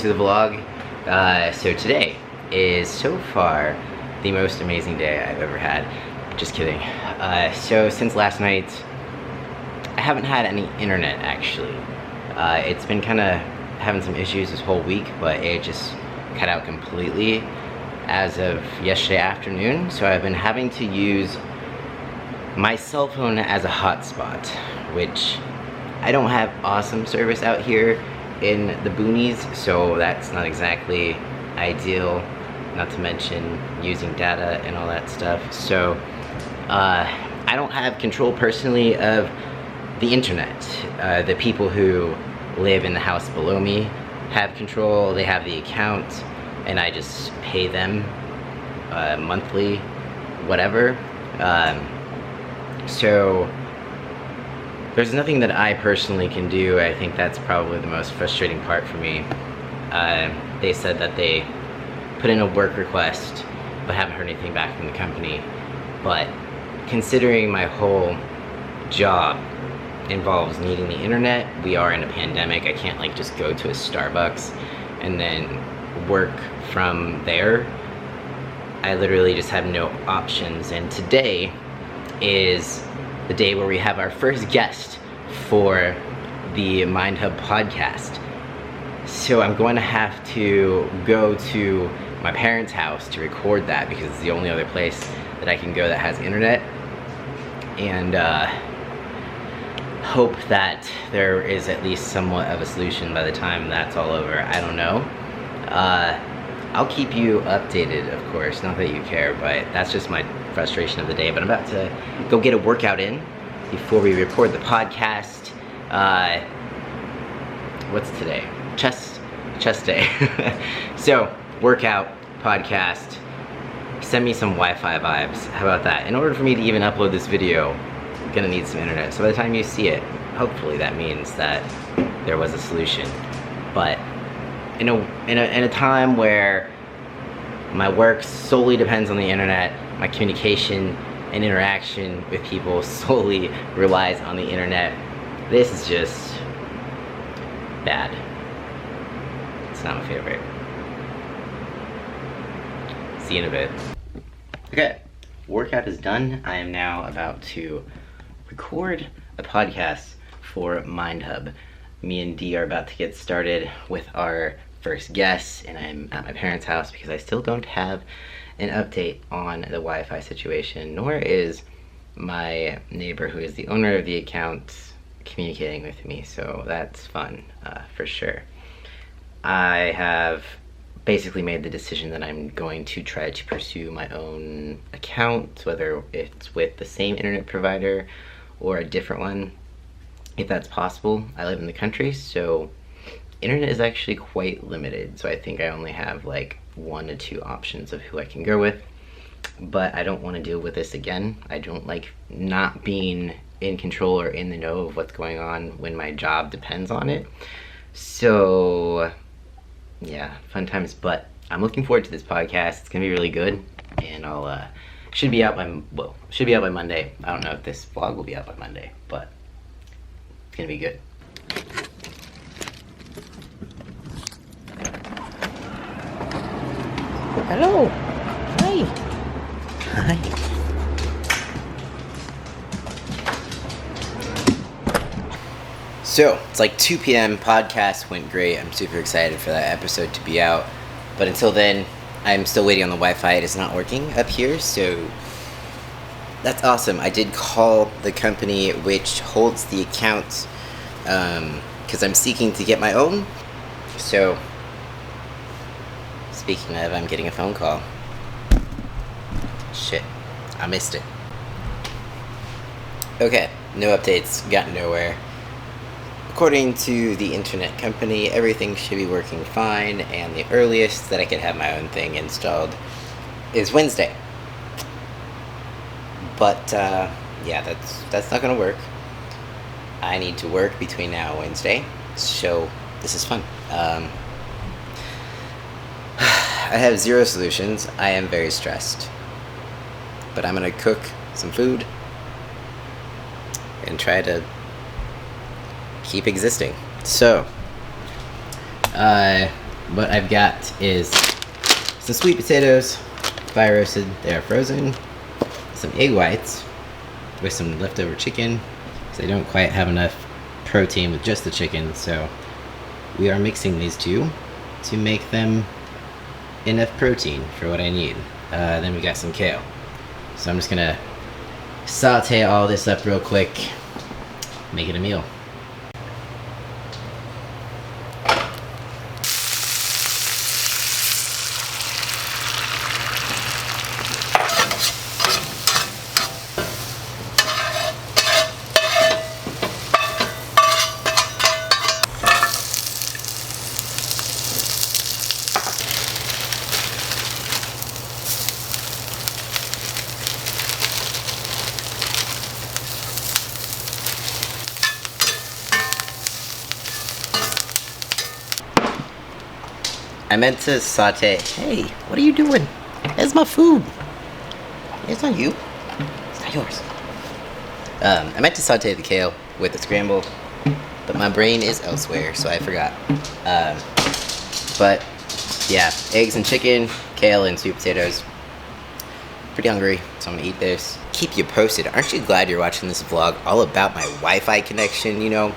to the vlog. So today is so far the most amazing day I've ever had. Just kidding. So since last night, I haven't had any internet actually. It's been kind of having some issues this whole week, but it just cut out completely as of yesterday afternoon. So I've been having to use my cell phone as a hotspot, which I don't have awesome service out here in the boonies, so that's not exactly ideal, not to mention using data and all that stuff. So I don't have control personally of the internet. The people who live in the house below me have control. They have the account and I just pay them monthly, whatever. So there's nothing that I personally can do. I think that's probably the most frustrating part for me. They said that they put in a work request but haven't heard anything back from the company. But considering my whole job involves needing the internet, we are in a pandemic. I can't like just go to a Starbucks and then work from there. I literally just have no options, and today is the day where we have our first guest for the MindHub podcast. So I'm going to have to go to my parents' house to record that because it's the only other place that I can go that has internet, and hope that there is at least somewhat of a solution by the time that's all over. I don't know. I'll keep you updated, of course, not that you care, but that's just my frustration of the day. But I'm about to go get a workout in before we record the podcast. What's today? Chest day. So, workout, podcast, send me some Wi-Fi vibes. How about that? In order for me to even upload this video, I'm gonna need some internet. So by the time you see it, hopefully that means that there was a solution. But in a time where my work solely depends on the internet, my communication and interaction with people solely relies on the internet, this is just bad. It's not my favorite. See you in a bit. Okay, workout is done. I am now about to record a podcast for MindHub. Me and Dee are about to get started with our first guest, and I'm at my parents' house because I still don't have an update on the Wi-Fi situation, nor is my neighbor, who is the owner of the account, communicating with me, so that's fun, for sure. I have basically made the decision that I'm going to try to pursue my own account, whether it's with the same internet provider or a different one, if that's possible. I live in the country, so internet is actually quite limited, so I think I only have like 1 to 2 options of who I can go with. But I don't want to deal with this again. I don't like not being in control or in the know of what's going on when my job depends on it. So yeah, fun times. But I'm looking forward to this podcast. It's gonna be really good, and I'll should be out by Monday. I don't know if this vlog will be out by Monday, but it's gonna be good. Hello. Hi. Hi. So, it's like 2 p.m. Podcast went great. I'm super excited for that episode to be out. But until then, I'm still waiting on the Wi-Fi. It is not working up here, so that's awesome. I did call the company which holds the account because I'm seeking to get my own. So, speaking of, I'm getting a phone call. Shit, I missed it. Okay, no updates, got nowhere. According to the internet company, everything should be working fine, and the earliest that I could have my own thing installed is Wednesday. But, yeah, that's not gonna work. I need to work between now and Wednesday, so this is fun. I have 0 solutions. I am very stressed. But I'm gonna cook some food and try to keep existing. So, what I've got is some sweet potatoes, fire roasted, they are frozen, some egg whites with some leftover chicken, because I don't quite have enough protein with just the chicken, so we are mixing these two to make them enough protein for what I need. Then we got some kale. So I'm just gonna saute all this up real quick, make it a meal. I meant to saute. Hey, what are you doing? That's my food. It's not you. It's not yours. I meant to saute the kale with the scramble, but my brain is elsewhere, so I forgot. But yeah, eggs and chicken, kale and sweet potatoes. Pretty hungry, so I'm gonna eat this. Keep you posted. Aren't you glad you're watching this vlog all about my Wi-Fi connection, you know?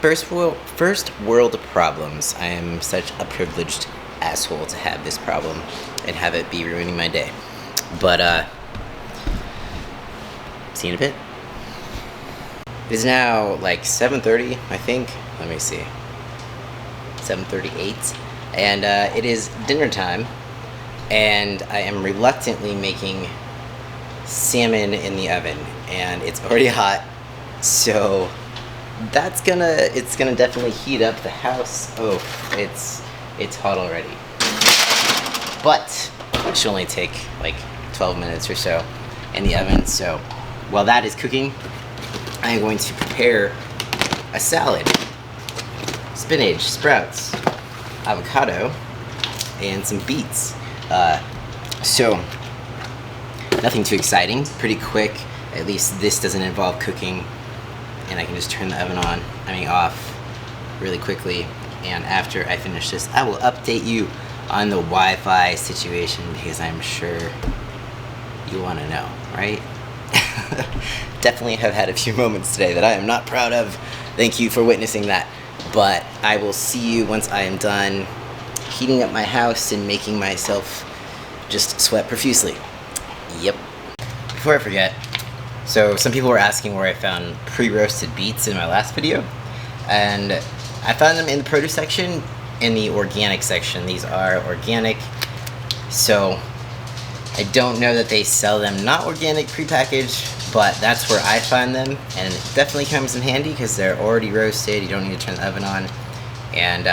First world problems. I am such a privileged asshole to have this problem and have it be ruining my day. But, see you in a bit. It is now like 7:30, I think. Let me see. 7:38. And it is dinner time. And I am reluctantly making salmon in the oven. And it's already hot. So it's gonna definitely heat up the house. Oh, it's hot already. But it should only take like 12 minutes or so in the oven. So while that is cooking, I am going to prepare a salad. Spinach, sprouts, avocado, and some beets. So nothing too exciting, pretty quick. At least this doesn't involve cooking. And I can just turn the oven off really quickly. And after I finish this, I will update you on the Wi-Fi situation, because I'm sure you want to know, right? Definitely have had a few moments today that I am not proud of. Thank you for witnessing that. But I will see you once I am done heating up my house and making myself just sweat profusely. Yep. Before I forget, so some people were asking where I found pre-roasted beets in my last video, and I found them in the produce section, in the organic section. These are organic, so I don't know that they sell them not organic prepackaged, but that's where I find them, and it definitely comes in handy because they're already roasted. You don't need to turn the oven on, and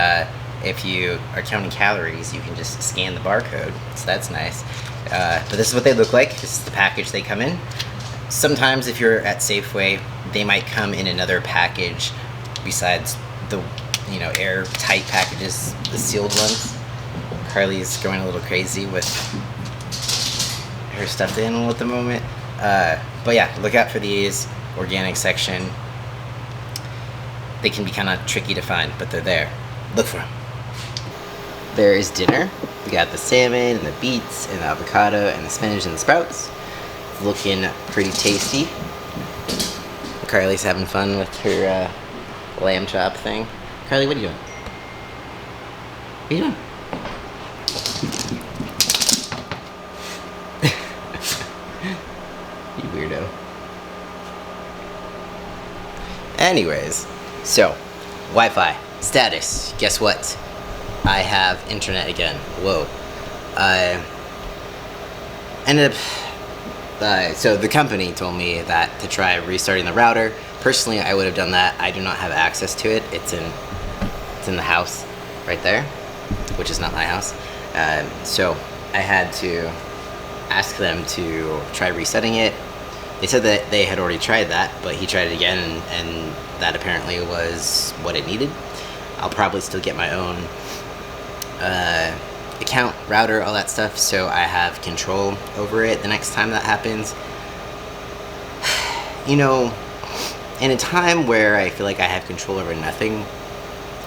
if you are counting calories, you can just scan the barcode, so that's nice. But this is what they look like. This is the package they come in. Sometimes if you're at Safeway, they might come in another package besides the, airtight packages, the sealed ones. Carly's going a little crazy with her stuffed animal at the moment. But yeah, look out for these. Organic section. They can be kind of tricky to find, but they're there. Look for them. There is dinner. We got the salmon and the beets and the avocado and the spinach and the sprouts. Looking pretty tasty. Carly's having fun with her lamb chop thing. Carly, what are you doing? What are you doing? You weirdo. Anyways, so Wi-Fi status. Guess what? I have internet again. Whoa. I ended up. So the company told me that to try restarting the router. Personally, I would have done that. I do not have access to it. It's in the house right there, which is not my house. So I had to ask them to try resetting it. They said that they had already tried that, but he tried it again, and that apparently was what it needed. I'll probably still get my own account, router, all that stuff, so I have control over it the next time that happens. In a time where I feel like I have control over nothing,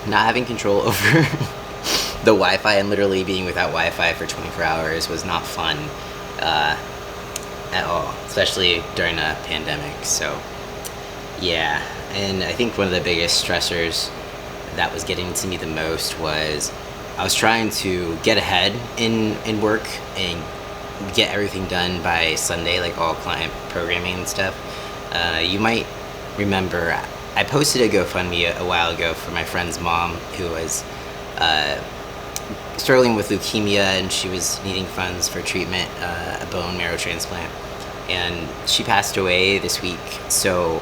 not having control over the Wi-Fi, and literally being without Wi-Fi for 24 hours was not fun at all, especially during a pandemic. So yeah, and I think one of the biggest stressors that was getting to me the most was I was trying to get ahead in work and get everything done by Sunday, like all client programming and stuff. You might remember I posted a GoFundMe a while ago for my friend's mom, who was struggling with leukemia, and she was needing funds for treatment, a bone marrow transplant. And she passed away this week, so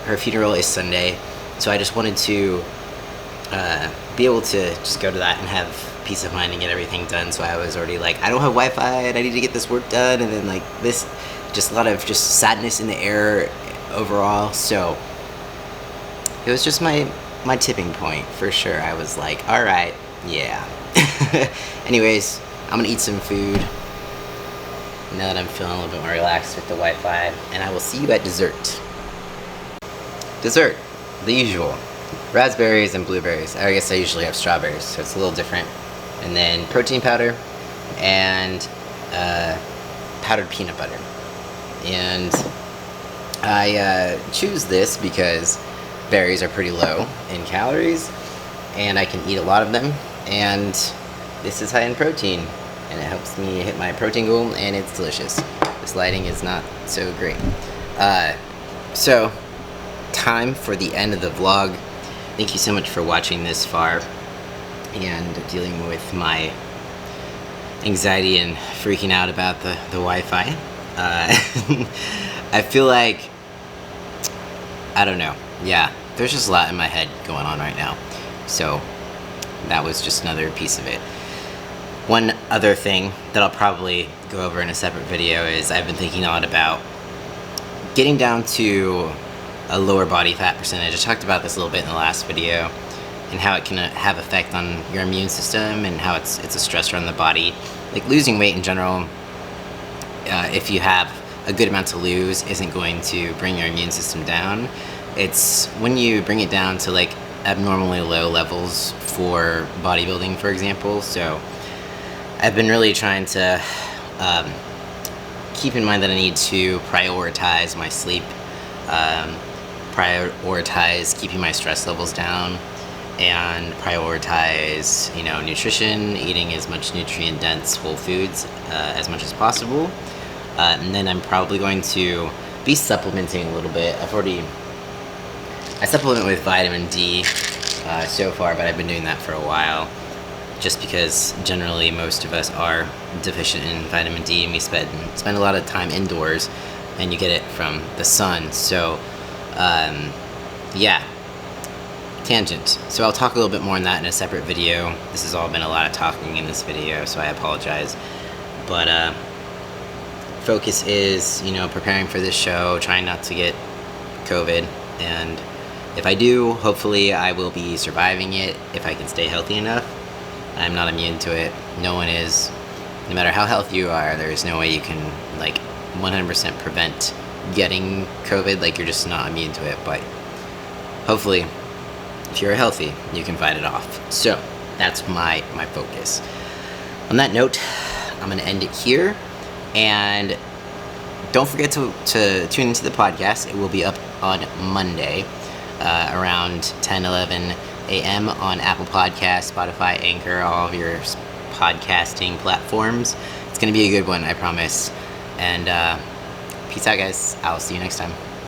her funeral is Sunday. So I just wanted to be able to just go to that and have peace of mind and get everything done. So I was already like, I don't have Wi-Fi and I need to get this work done, and then like this, just a lot of just sadness in the air overall. So it was just my tipping point for sure. I was like, all right, yeah. Anyways, I'm gonna eat some food now that I'm feeling a little bit more relaxed with the Wi-Fi, and I will see you at dessert. Dessert, the usual. Raspberries and blueberries. I guess I usually have strawberries, so it's a little different. And then protein powder and powdered peanut butter. And I choose this because berries are pretty low in calories, and I can eat a lot of them, and this is high in protein, and it helps me hit my protein goal, and it's delicious. This lighting is not so great. So, time for the end of the vlog. Thank you so much for watching this far and dealing with my anxiety and freaking out about the Wi-Fi. I feel like, I don't know, yeah, there's just a lot in my head going on right now. So that was just another piece of it. One other thing that I'll probably go over in a separate video is I've been thinking a lot about getting down to a lower body fat percentage. I talked about this a little bit in the last video, and how it can have effect on your immune system, and how it's a stressor on the body. Like losing weight in general, if you have a good amount to lose, isn't going to bring your immune system down. It's when you bring it down to like abnormally low levels for bodybuilding, for example. So I've been really trying to keep in mind that I need to prioritize my sleep, prioritize keeping my stress levels down, and prioritize, you know, nutrition, eating as much nutrient dense whole foods as much as possible. And then I'm probably going to be supplementing a little bit. I supplement with vitamin D so far, but I've been doing that for a while, just because generally most of us are deficient in vitamin D, and we spend a lot of time indoors, and you get it from the sun. So yeah, tangent. So I'll talk a little bit more on that in a separate video. This has all been a lot of talking in this video, so I apologize. But focus is, you know, preparing for this show, trying not to get COVID, and if I do, hopefully I will be surviving it if I can stay healthy enough. I'm not immune to it. No one is. No matter how healthy you are, there's no way you can like 100% prevent getting COVID. Like, you're just not immune to it. But hopefully, if you're healthy, you can fight it off. So that's my focus. On that note, I'm gonna end it here, and don't forget to tune into the podcast. It will be up on Monday around 10-11 a.m. on Apple Podcasts, Spotify, Anchor, all of your podcasting platforms. It's gonna be a good one, I promise. And peace out, guys. I'll see you next time.